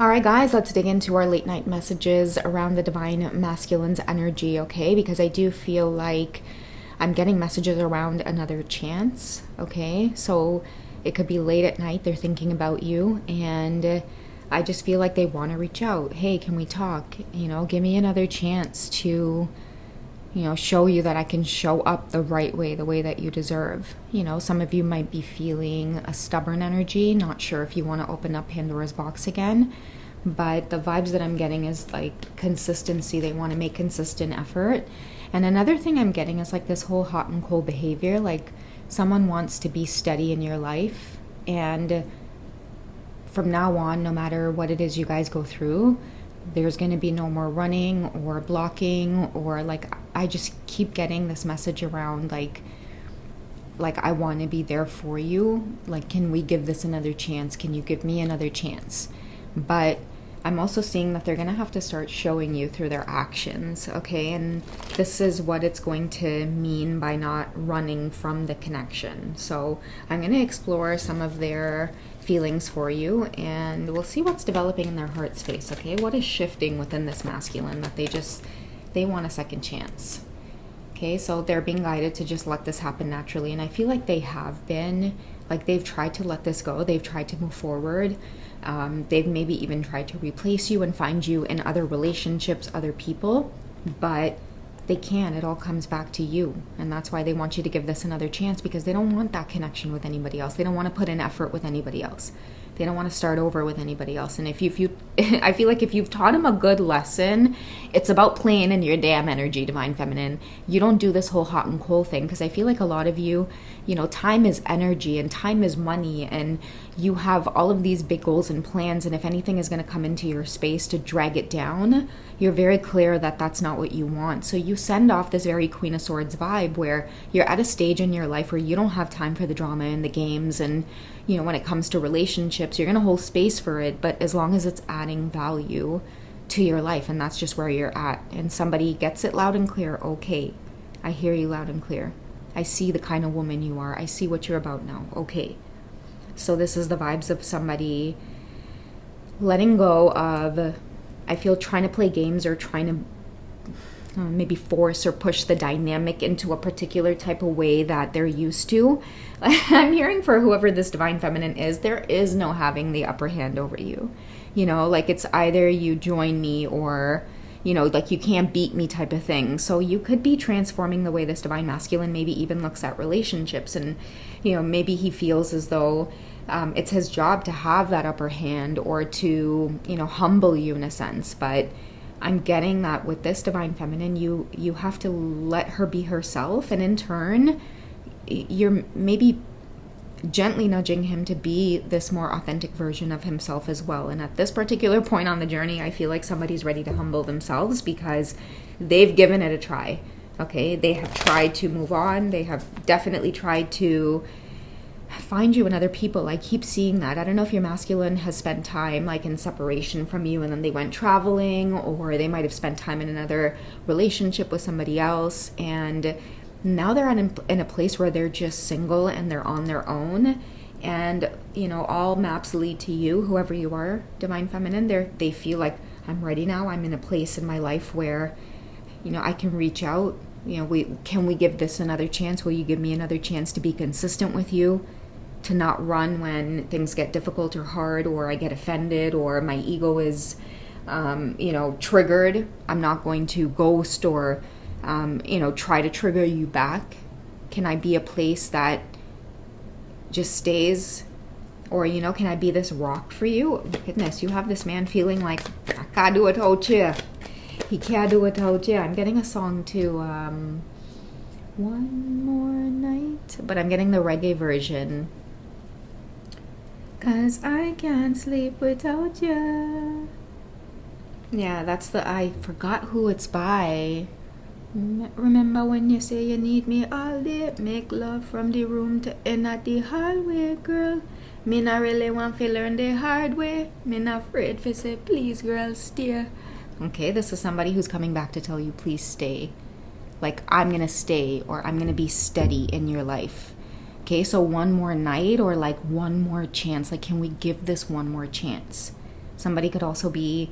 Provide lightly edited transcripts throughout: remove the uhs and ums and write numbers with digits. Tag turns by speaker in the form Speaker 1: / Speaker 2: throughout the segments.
Speaker 1: All right, guys, let's dig into our late night messages around the divine masculine's energy, okay? Because I do feel like I'm getting messages around another chance, okay? So it could be late at night, they're thinking about you, and I just feel like they want to reach out. Hey, can we talk? Give me another chance to show you that I can show up the right way, the way that you deserve. Some of you might be feeling a stubborn energy, not sure if you want to open up Pandora's box again, but the vibes that I'm getting is like consistency. They want to make consistent effort. And another thing I'm getting is like this whole hot and cold behavior, like someone wants to be steady in your life, and from now on, no matter what it is you guys go through, there's going to be no more running or blocking, or like I just keep getting this message around like I want to be there for you. Like, can we give this another chance? Can you give me another chance? But I'm also seeing that they're going to have to start showing you through their actions, okay? And this is what it's going to mean by not running from the connection. So I'm going to explore some of their feelings for you, and we'll see what's developing in their heart space, okay? What is shifting within this masculine that they want a second chance? Okay, so they're being guided to just let this happen naturally, and I feel like they have been, like they've tried to let this go, they've tried to move forward, they've maybe even tried to replace you and find you in other relationships, other people, but they can't. It all comes back to you, and that's why they want you to give this another chance, because they don't want that connection with anybody else. They don't want to put in effort with anybody else. They don't want to start over with anybody else. And if you I feel like if you've taught them a good lesson, it's about playing in your damn energy, divine feminine. You don't do this whole hot and cold thing, because I feel like a lot of you, time is energy and time is money, and you have all of these big goals and plans, and if anything is going to come into your space to drag it down, you're very clear that that's not what you want. So you send off this very Queen of Swords vibe where you're at a stage in your life where you don't have time for the drama and the games, and when it comes to relationships, you're going to hold space for it, but as long as it's adding value to your life, and that's just where you're at, and somebody gets it loud and clear, okay, I hear you loud and clear. I see the kind of woman you are. I see what you're about now. Okay. So this is the vibes of somebody letting go of, I feel, trying to play games or trying to maybe force or push the dynamic into a particular type of way that they're used to. I'm hearing for whoever this divine feminine is, there is no having the upper hand over you. Like it's either you join me or, like you can't beat me type of thing. So you could be transforming the way this divine masculine maybe even looks at relationships. And, maybe he feels as though it's his job to have that upper hand or to, humble you in a sense. But I'm getting that with this divine feminine, you have to let her be herself, and in turn, you're maybe gently nudging him to be this more authentic version of himself as well. And at this particular point on the journey, I feel like somebody's ready to humble themselves because they've given it a try. Okay, they have tried to move on. They have definitely tried to find you in other people. I keep seeing that. I don't know if your masculine has spent time like in separation from you and then they went traveling, or they might have spent time in another relationship with somebody else, and now they're in a place where they're just single and they're on their own, and all maps lead to you, whoever you are, divine feminine. They feel like, I'm ready now. I'm in a place in my life where I can reach out. Can we give this another chance? Will you give me another chance to be consistent with you, to not run when things get difficult or hard, or I get offended, or my ego is triggered? I'm not going to ghost or try to trigger you back. Can I be a place that just stays? Or, can I be this rock for you? Goodness, you have this man feeling like, I can't do it without you. He can't do it without you. I'm getting a song too, One More Night, but I'm getting the reggae version. 'Cause I can't sleep without you. Yeah, I forgot who it's by. Remember when you say you need me all day? Make love from the room to end at the hallway, girl. Me not really want to learn the hard way. Me not afraid to say, please, girl, stay. Okay, this is somebody who's coming back to tell you, please stay. Like, I'm going to stay, or I'm going to be steady in your life. Okay, so one more night, or like one more chance. Like, can we give this one more chance? Somebody could also be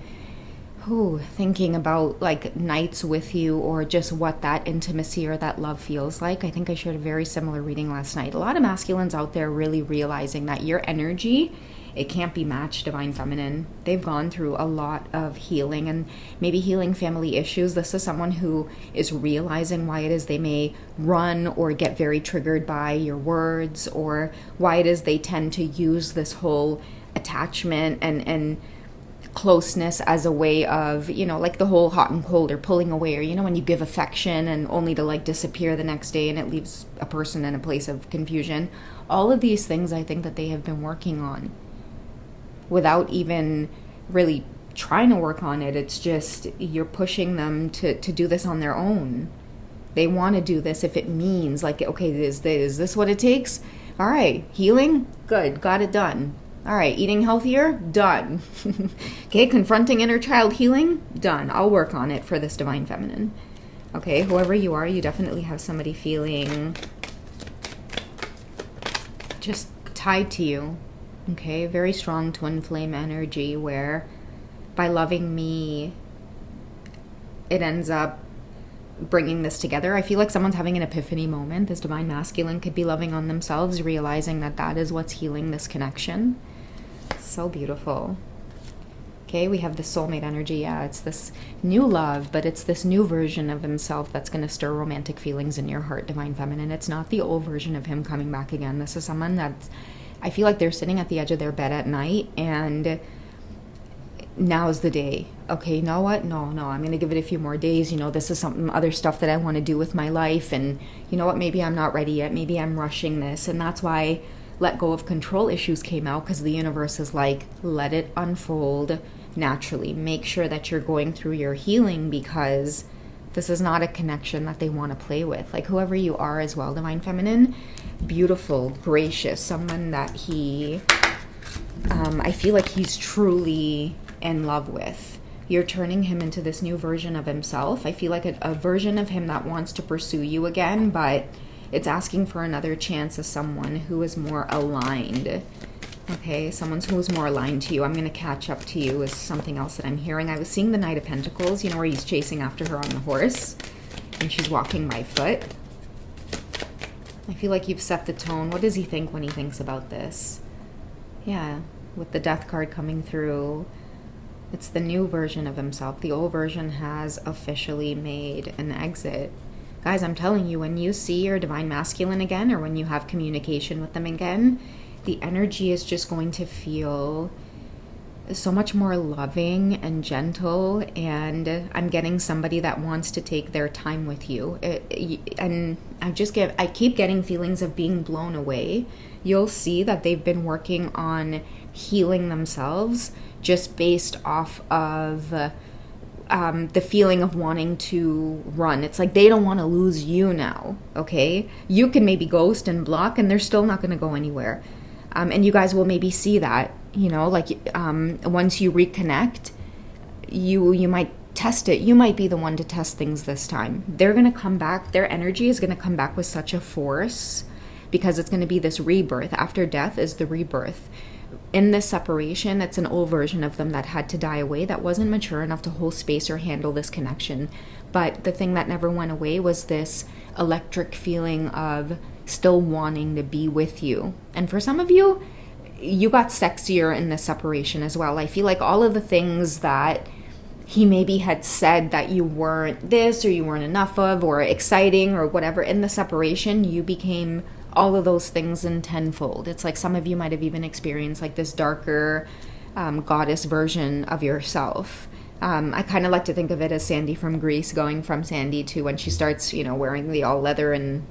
Speaker 1: thinking about like nights with you, or just what that intimacy or that love feels like. I think I shared a very similar reading last night. A lot of masculines out there really realizing that your energy, it can't be matched, Divine Feminine. They've gone through a lot of healing, and maybe healing family issues. This is someone who is realizing why it is they may run or get very triggered by your words, or why it is they tend to use this whole attachment and closeness as a way of, like the whole hot and cold, or pulling away, or when you give affection and only to like disappear the next day, and it leaves a person in a place of confusion. All of these things I think that they have been working on without even really trying to work on it. It's just you're pushing them to do this on their own. They want to do this if it means like, okay, is this what it takes? All right, healing, good, got it done. All right, eating healthier, done. Okay, confronting inner child healing, done. I'll work on it for this Divine Feminine. Okay, whoever you are, you definitely have somebody feeling just tied to you. Okay, very strong twin flame energy where by loving me, it ends up bringing this together. I feel like someone's having an epiphany moment. This Divine Masculine could be loving on themselves, realizing that that is what's healing this connection. So beautiful. Okay, we have the soulmate energy. Yeah, it's this new love, but it's this new version of himself that's going to stir romantic feelings in your heart, Divine Feminine. It's not the old version of him coming back again. This is someone that's, I feel like they're sitting at the edge of their bed at night, and now's the day. Okay, you know what? No, I'm going to give it a few more days. This is some other stuff that I want to do with my life. And you know what? Maybe I'm not ready yet. Maybe I'm rushing this. And that's why let go of control issues came out, because the universe is like, let it unfold naturally. Make sure that you're going through your healing, because this is not a connection that they want to play with. Like whoever you are as well, Divine Feminine, beautiful, gracious, someone that I feel like he's truly in love with. You're turning him into this new version of himself. I feel like a version of him that wants to pursue you again, but it's asking for another chance as someone who is more aligned. Okay, someone who's more aligned to you. I'm going to catch up to you is something else that I'm hearing. I was seeing the Knight of Pentacles, where he's chasing after her on the horse and she's walking by foot. I feel like you've set the tone. What does he think when he thinks about this? Yeah, with the Death card coming through, it's the new version of himself. The old version has officially made an exit. Guys, I'm telling you, when you see your Divine Masculine again, or when you have communication with them again, the energy is just going to feel so much more loving and gentle, and I'm getting somebody that wants to take their time with you. And I keep getting feelings of being blown away. You'll see that they've been working on healing themselves just based off of the feeling of wanting to run. It's like they don't want to lose you now, okay? You can maybe ghost and block, and they're still not going to go anywhere. And you guys will maybe see that, once you reconnect, you might test it. You might be the one to test things this time. They're going to come back. Their energy is going to come back with such a force, because it's going to be this rebirth. After death is the rebirth. In this separation, it's an old version of them that had to die away, that wasn't mature enough to hold space or handle this connection. But the thing that never went away was this electric feeling of still wanting to be with you. And for some of you, you got sexier in this separation as well. I feel like all of the things that he maybe had said that you weren't this, or you weren't enough of, or exciting, or whatever, in the separation, you became all of those things in tenfold. It's like some of you might have even experienced like this darker goddess version of yourself. I kind of like to think of it as Sandy from Greece, going from Sandy to when she starts, wearing the all leather and,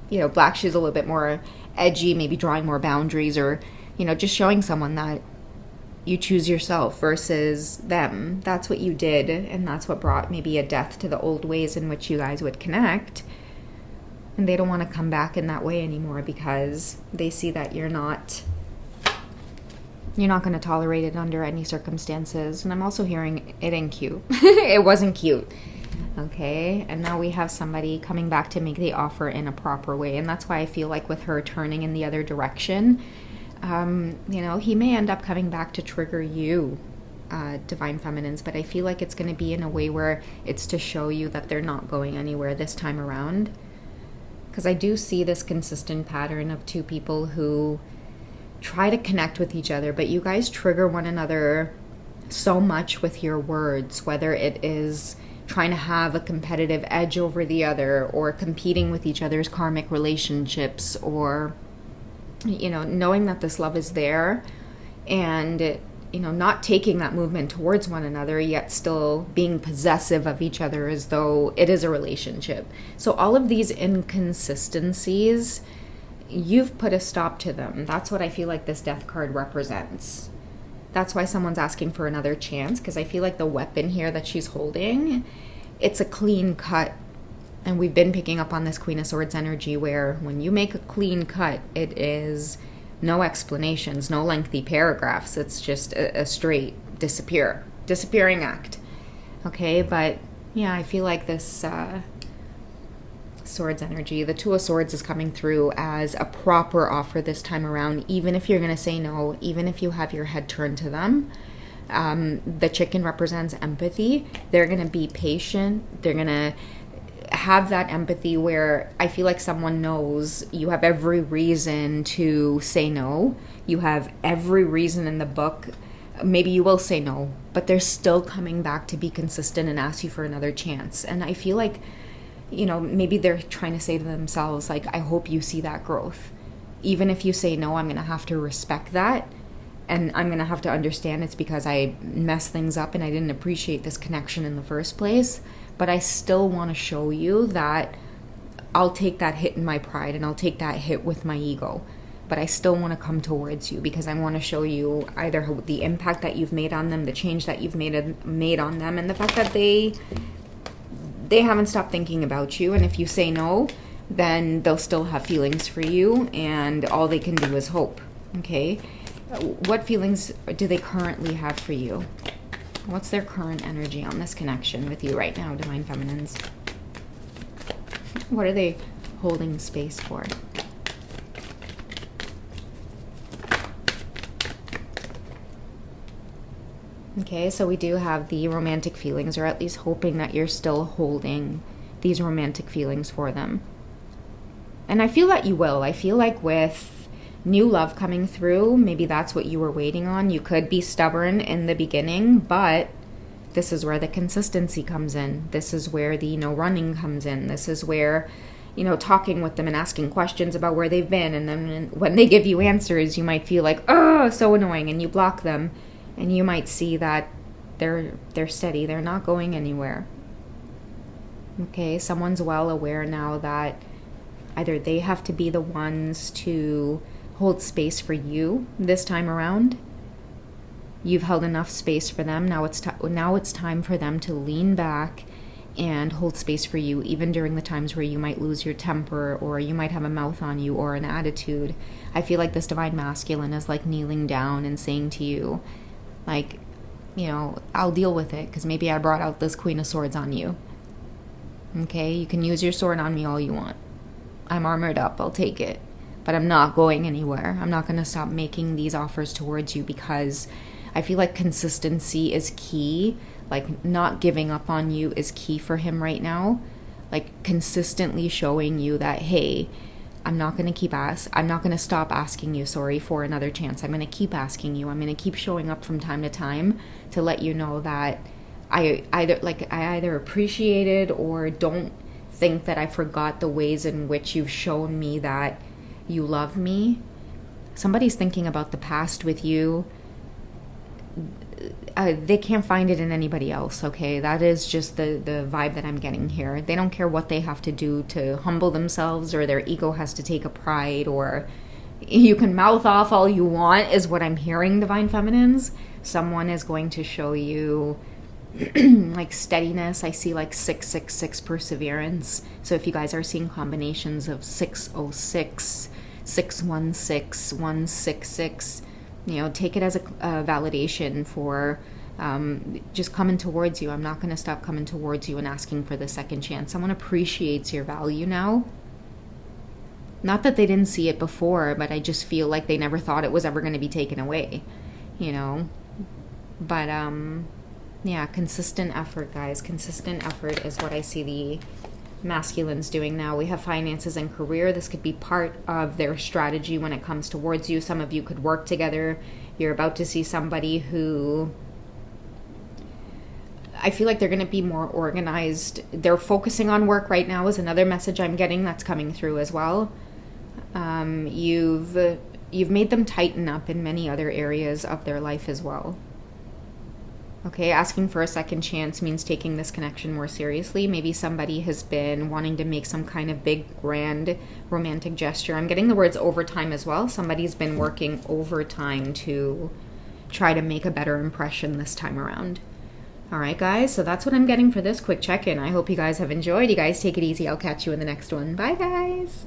Speaker 1: black. She's a little bit more edgy, maybe drawing more boundaries, or, just showing someone that you choose yourself versus them. That's what you did, and that's what brought maybe a death to the old ways in which you guys would connect. And they don't want to come back in that way anymore, because they see that you're not going to tolerate it under any circumstances. And I'm also hearing it ain't cute. It wasn't cute. Okay, and now we have somebody coming back to make the offer in a proper way. And that's why I feel like with her turning in the other direction, he may end up coming back to trigger you. Divine Feminines, but I feel like it's going to be in a way where it's to show you that they're not going anywhere this time around. Because I do see this consistent pattern of two people who try to connect with each other, but you guys trigger one another so much with your words, whether it is trying to have a competitive edge over the other, or competing with each other's karmic relationships, or, you know, knowing that this love is there and, you know, not taking that movement towards one another, yet still being possessive of each other as though it is a relationship. So all of these inconsistencies, you've put a stop to them. That's what I feel like this Death card represents. That's why someone's asking for another chance, because I feel like the weapon here that she's holding, it's a clean cut. And we've been picking up on this Queen of Swords energy, where when you make a clean cut, it is no explanations, no lengthy paragraphs. It's just a straight disappearing act. Okay, but yeah, I feel like this Swords energy, the Two of Swords, is coming through as a proper offer this time around, even if you're going to say no, even if you have your head turned to them. The chicken represents empathy. They're going to be patient. They're going to have that empathy where I feel like someone knows you have every reason to say no. You have every reason in the book. Maybe you will say no, but they're still coming back to be consistent and ask you for another chance. And I feel like, you know, maybe they're trying to say to themselves, like, I hope you see that growth. Even if you say no, I'm going to have to respect that. And I'm going to have to understand it's because I messed things up and I didn't appreciate this connection in the first place. But I still want to show you that I'll take that hit in my pride and I'll take that hit with my ego. But I still want to come towards you because I want to show you either the impact that you've made on them, the change that you've made on them, and the fact that they haven't stopped thinking about you. And if you say no, then they'll still have feelings for you, and all they can do is hope. Okay? What feelings do they currently have for you? What's their current energy on this connection with you right now, Divine Feminines? What are they holding space for? Okay, so we do have the romantic feelings, or at least hoping that you're still holding these romantic feelings for them. And I feel that you will. I feel like with new love coming through, maybe that's what you were waiting on. You could be stubborn in the beginning, but this is where the consistency comes in. This is where the no running comes in. This is where, you know, talking with them and asking questions about where they've been. And then when they give you answers, you might feel like, oh, so annoying, and you block them. And you might see that they're steady. They're not going anywhere. Okay, someone's well aware now that either they have to be the ones to hold space for you this time around. You've held enough space for them. Now it's time for them to lean back and hold space for you, even during the times where you might lose your temper, or you might have a mouth on you, or an attitude. I feel like this Divine Masculine is like kneeling down and saying to you, like, you know, I'll deal with it because maybe I brought out this Queen of Swords on you. Okay, you can use your sword on me all you want. I'm armored up, I'll take it. But I'm not going anywhere. I'm not going to stop making these offers towards you because I feel like consistency is key. Like, not giving up on you is key for him right now. Like, consistently showing you that, hey, I'm not going to stop asking you, sorry, for another chance. I'm going to keep asking you. I'm going to keep showing up from time to time to let you know that I either appreciated or don't think that I forgot the ways in which you've shown me that you love me. Somebody's thinking about the past with you. They can't find it in anybody else, okay? That is just the vibe that I'm getting here. They don't care what they have to do to humble themselves, or their ego has to take a pride, or you can mouth off all you want, is what I'm hearing, Divine Feminines. Someone is going to show you like steadiness. I see like 666 perseverance. So if you guys are seeing combinations of 606, 616, 166, you know, take it as a validation for just coming towards you. I'm not going to stop coming towards you and asking for the second chance. Someone appreciates your value now. Not that they didn't see it before, but I just feel like they never thought it was ever going to be taken away, you know. But yeah, consistent effort, guys. Consistent effort is what I see the masculines doing now. We have finances and career. This could be part of their strategy when it comes towards you. Some of you could work together. You're about to see somebody who, I feel like they're going to be more organized. They're focusing on work right now is another message I'm getting that's coming through as well. You've made them tighten up in many other areas of their life as well. Okay, asking for a second chance means taking this connection more seriously. Maybe somebody has been wanting to make some kind of big, grand, romantic gesture. I'm getting the words overtime as well. Somebody's been working overtime to try to make a better impression this time around. All right, guys, so that's what I'm getting for this quick check-in. I hope you guys have enjoyed. You guys take it easy. I'll catch you in the next one. Bye, guys.